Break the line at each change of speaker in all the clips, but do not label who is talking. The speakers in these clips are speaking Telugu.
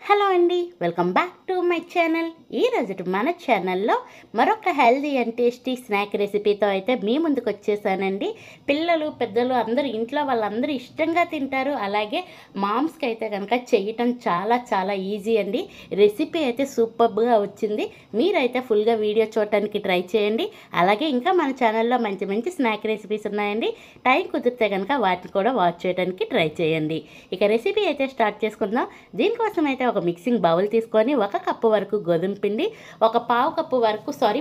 హలో అండి, welcome back to my channel. ఈరోజు మన ఛానల్లో మరొక హెల్దీ అండ్ టేస్టీ స్నాక్ రెసిపీతో అయితే మీ ముందుకు వచ్చేసానండి. పిల్లలు పెద్దలు అందరూ ఇంట్లో వాళ్ళందరూ ఇష్టంగా తింటారు. అలాగే మామ్స్కి అయితే కనుక చేయటం చాలా చాలా ఈజీ అండి. రెసిపీ అయితే సూపర్గా వచ్చింది. మీరైతే ఫుల్గా వీడియో చూడటానికి ట్రై చేయండి. అలాగే ఇంకా మన ఛానల్లో మంచి మంచి స్నాక్ రెసిపీస్ ఉన్నాయండి. టైం కుదిరితే కనుక వాటిని కూడా వాచ్ చేయడానికి ట్రై చేయండి. ఇక రెసిపీ అయితే స్టార్ట్ చేసుకుందాం. దీనికోసం అయితే ఒక మిక్సింగ్ బౌల్ తీసుకొని 1 కప్పు వరకు గోధుమ పిండి,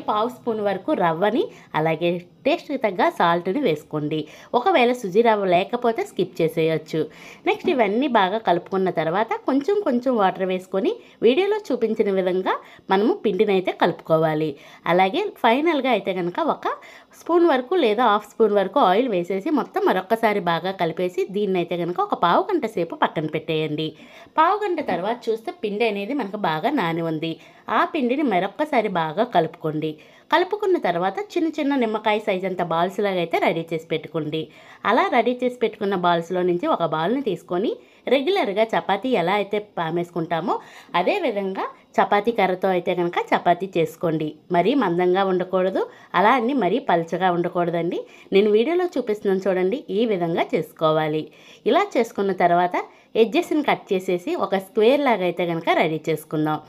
పావు స్పూన్ వరకు రవ్వని, అలాగే టేస్ట్కి తగ్గ సాల్ట్ని వేసుకోండి. ఒకవేళ సుజీ రవ్వ లేకపోతే స్కిప్ చేసేయచ్చు. నెక్స్ట్ ఇవన్నీ బాగా కలుపుకున్న తర్వాత కొంచెం కొంచెం వాటర్ వేసుకొని వీడియోలో చూపించిన విధంగా మనము పిండిని అయితే కలుపుకోవాలి. అలాగే ఫైనల్గా అయితే కనుక 1 స్పూన్ వరకు లేదా 1/2 స్పూన్ వరకు ఆయిల్ వేసేసి మొత్తం మరొకసారి బాగా కలిపేసి దీన్ని అయితే కనుక ఒక పావు గంట సేపు పక్కన పెట్టేయండి. పావు గంట తర్వాత చూస్తే పిండి అనేది మనకు బాగా నాని ఉంది. ఆ పిండిని మరొక్కసారి బాగా కలుపుకోండి. కలుపుకున్న తర్వాత చిన్న చిన్న నిమ్మకాయ సైజ్ అంత బాల్స్ లాగా అయితే రెడీ చేసి పెట్టుకోండి. అలా రెడీ చేసి పెట్టుకున్న బాల్స్లో నుంచి ఒక బాల్ని తీసుకొని రెగ్యులర్గా చపాతీ ఎలా అయితే పామేసుకుంటామో అదే విధంగా చపాతీ కర్రతో అయితే కనుక చపాతీ చేసుకోండి. మరీ మందంగా ఉండకూడదు, అలా అన్నీ మరీ పల్చగా ఉండకూడదండి. నేను వీడియోలో చూపిస్తున్నాను చూడండి, ఈ విధంగా చేసుకోవాలి. ఇలా చేసుకున్న తర్వాత ఎడ్జెస్ని కట్ చేసేసి ఒక స్క్వేర్ లాగా అయితే కనుక రెడీ చేసుకుందాం.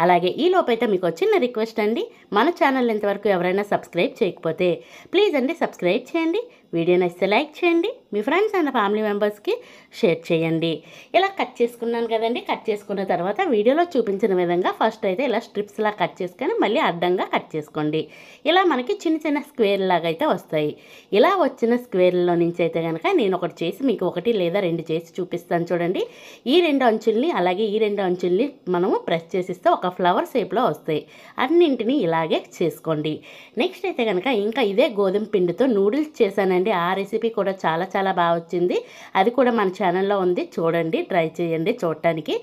అలాగే ఈ లోపైతే మీకు చిన్న రిక్వెస్ట్ అండి, మన ఛానల్ ఇంతవరకు ఎవరైనా సబ్స్క్రైబ్ చేయకపోతే ప్లీజ్ అండి సబ్స్క్రైబ్ చేయండి. వీడియో నచ్చితే లైక్ చేయండి, మీ ఫ్రెండ్స్ అండ్ ఫ్యామిలీ మెంబర్స్కి షేర్ చేయండి. ఇలా కట్ చేసుకున్నాను కదండి. కట్ చేసుకున్న తర్వాత వీడియోలో చూపించిన విధంగా ఫస్ట్ అయితే ఇలా స్ట్రిప్స్లా కట్ చేసుకొని మళ్ళీ అడ్డంగా కట్ చేసుకోండి. ఇలా మనకి చిన్న చిన్న స్క్వేర్ లాగా అయితే వస్తాయి. ఇలా వచ్చిన స్క్వేర్లో నుంచి అయితే కనుక నేను ఒకటి చేసి మీకు 1 లేదా 2 చేసి చూపిస్తాను చూడండి. ఈ 2 అంచుల్ని అలాగే ఈ 2 అంచుల్ని మనము ప్రెస్ చేసిస్తే ఒక ఫ్లవర్ షేప్లో వస్తాయి. అన్నింటినీ ఇలాగే చేసుకోండి. నెక్స్ట్ అయితే కనుక ఇంకా ఇదే గోధుమ పిండితో నూడిల్స్ చేశానండి. ఆ రెసిపీ కూడా చాలా చాలా బాగా వచ్చింది. అది కూడా మన ఛానల్లో ఉంది, చూడండి, ట్రై చేయండి చూడటానికి.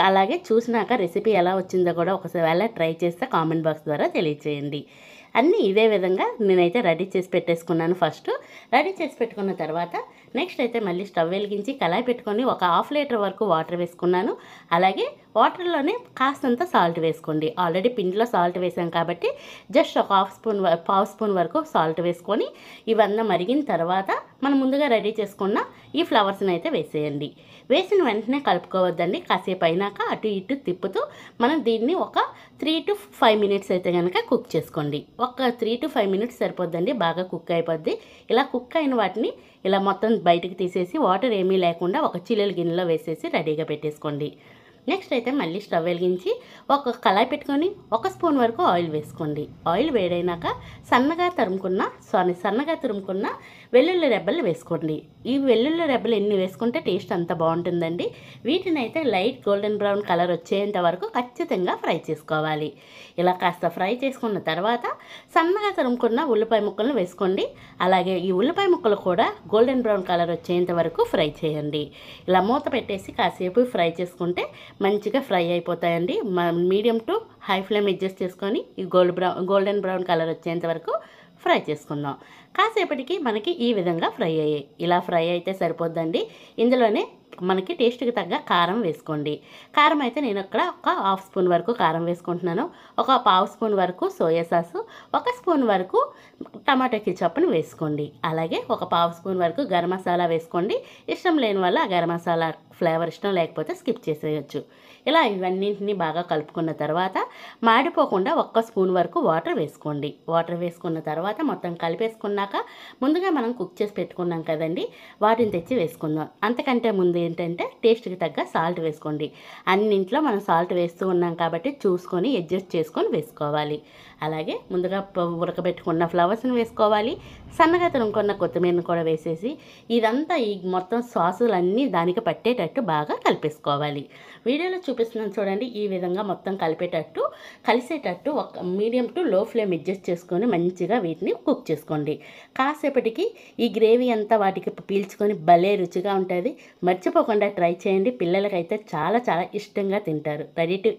అలాగే చూసినాక రెసిపీ ఎలా వచ్చిందో కూడా ఒకసారి ట్రై చేస్తే కామెంట్ బాక్స్ ద్వారా తెలియచేయండి. అన్నీ ఇదే విధంగా నేనైతే రెడీ చేసి పెట్టేసుకున్నాను. ఫస్ట్ రెడీ చేసి పెట్టుకున్న తర్వాత నెక్స్ట్ అయితే మళ్ళీ స్టవ్ వెలిగించి కళాయి పెట్టుకొని ఒక 1/2 లీటర్ వరకు వాటర్ వేసుకున్నాను. అలాగే వాటర్లోనే కాస్తంత సాల్ట్ వేసుకోండి. ఆల్రెడీ పిండిలో సాల్ట్ వేసాం కాబట్టి జస్ట్ ఒక పావు స్పూన్ వరకు సాల్ట్ వేసుకొని ఇవన్నీ మరిగిన తర్వాత మనం ముందుగా రెడీ చేసుకున్న ఈ ఫ్లవర్స్ని అయితే వేసేయండి. వేసిన వెంటనే కలుపుకోవద్దండి. కాసేపు అయినాక అటు ఇటు తిప్పుతూ మనం దీన్ని ఒక 3 to 5 మినిట్స్ అయితే కనుక కుక్ చేసుకోండి. ఒక 3 to 5 మినిట్స్ సరిపోద్దండి, బాగా కుక్ అయిపోద్ది. ఇలా కుక్ అయిన వాటిని ఇలా మొత్తం బయటకు తీసేసి వాటర్ ఏమీ లేకుండా ఒక చిల్లుల గిన్నెలో వేసేసి రెడీగా పెట్టేసుకోండి. నెక్స్ట్ అయితే మళ్ళీ స్టవ్ వెలిగించి ఒక కళాయి పెట్టుకొని 1 స్పూన్ వరకు ఆయిల్ వేసుకోండి. ఆయిల్ వేడైనాక సన్నగా తురుముకున్న వెల్లుల్లి రెబ్బలు వేసుకోండి. ఈ వెల్లుల్లి రెబ్బలు ఎన్ని వేసుకుంటే టేస్ట్ అంత బాగుంటుందండి. వీటిని అయితే లైట్ గోల్డెన్ బ్రౌన్ కలర్ వచ్చేంత వరకు ఖచ్చితంగా ఫ్రై చేసుకోవాలి. ఇలా కాస్త ఫ్రై చేసుకున్న తర్వాత సన్నగా తురుముకున్న ఉల్లిపాయ ముక్కలను వేసుకోండి. అలాగే ఈ ఉల్లిపాయ ముక్కలు కూడా గోల్డెన్ బ్రౌన్ కలర్ వచ్చేంత వరకు ఫ్రై చేయండి. ఇలా మూత పెట్టేసి కాసేపు ఫ్రై చేసుకుంటే మంచిగా ఫ్రై అయిపోతాయండి. Medium to high flame adjust చేసుకొని ఈ గోల్డెన్ బ్రౌన్ కలర్ వచ్చేంత వరకు ఫ్రై చేసుకుందాం. కాసేపటికి మనకి ఈ విధంగా ఫ్రై అయ్యాయి. ఇలా ఫ్రై అయితే సరిపోద్దండి. ఇందులోనే మనకి టేస్ట్కి తగ్గ కారం వేసుకోండి. కారం అయితే నేను ఇక్కడ ఒక 1/2 స్పూన్ వరకు కారం వేసుకుంటున్నాను. ఒక పావు స్పూన్ వరకు సోయా సాసు, 1 స్పూన్ వరకు టమాటో కెచప్ని వేసుకోండి. అలాగే ఒక పావు స్పూన్ వరకు గరం మసాలా వేసుకోండి. ఇష్టం లేని వల్ల ఆ గరం మసాలా ఫ్లేవర్ ఇష్టం లేకపోతే స్కిప్ చేసేయచ్చు. ఇలా ఇవన్నింటినీ బాగా కలుపుకున్న తర్వాత మాడిపోకుండా 1 స్పూన్ వరకు వాటర్ వేసుకోండి. వాటర్ వేసుకున్న తర్వాత మొత్తం కలిపేసుకున్నాక ముందుగా మనం కుక్ చేసి పెట్టుకున్నాం కదండి, వాటిని తెచ్చి వేసుకుందాం. అంతకంటే ముందు ఏంటంటే టేస్ట్కి తగ్గ సాల్ట్ వేసుకోండి. అన్నింట్లో మనం సాల్ట్ వేస్తూ ఉన్నాం కాబట్టి చూసుకొని అడ్జస్ట్ చేసుకొని వేసుకోవాలి. అలాగే ముందుగా ఉడకబెట్టుకున్న ఫ్లవర్స్ని వేసుకోవాలి. సన్నగా తురుముకున్న కొత్తిమీరని కూడా వేసేసి ఇదంతా ఈ మొత్తం సాసులన్నీ దానికి పట్టేటట్టు బాగా కలిపేసుకోవాలి. వీడియోలో చూపిస్తున్నాను చూడండి, ఈ విధంగా మొత్తం కలిసేటట్టు ఒక మీడియం టు లో ఫ్లేమ్ అడ్జస్ట్ చేసుకొని మంచిగా వీటిని కుక్ చేసుకోండి. కాసేపటికి ఈ గ్రేవీ అంతా వాటికి పీల్చుకొని భలే రుచిగా ఉంటుంది. మర్చిపోకుండా ట్రై చేయండి. పిల్లలకైతే చాలా చాలా ఇష్టంగా తింటారు. Ready to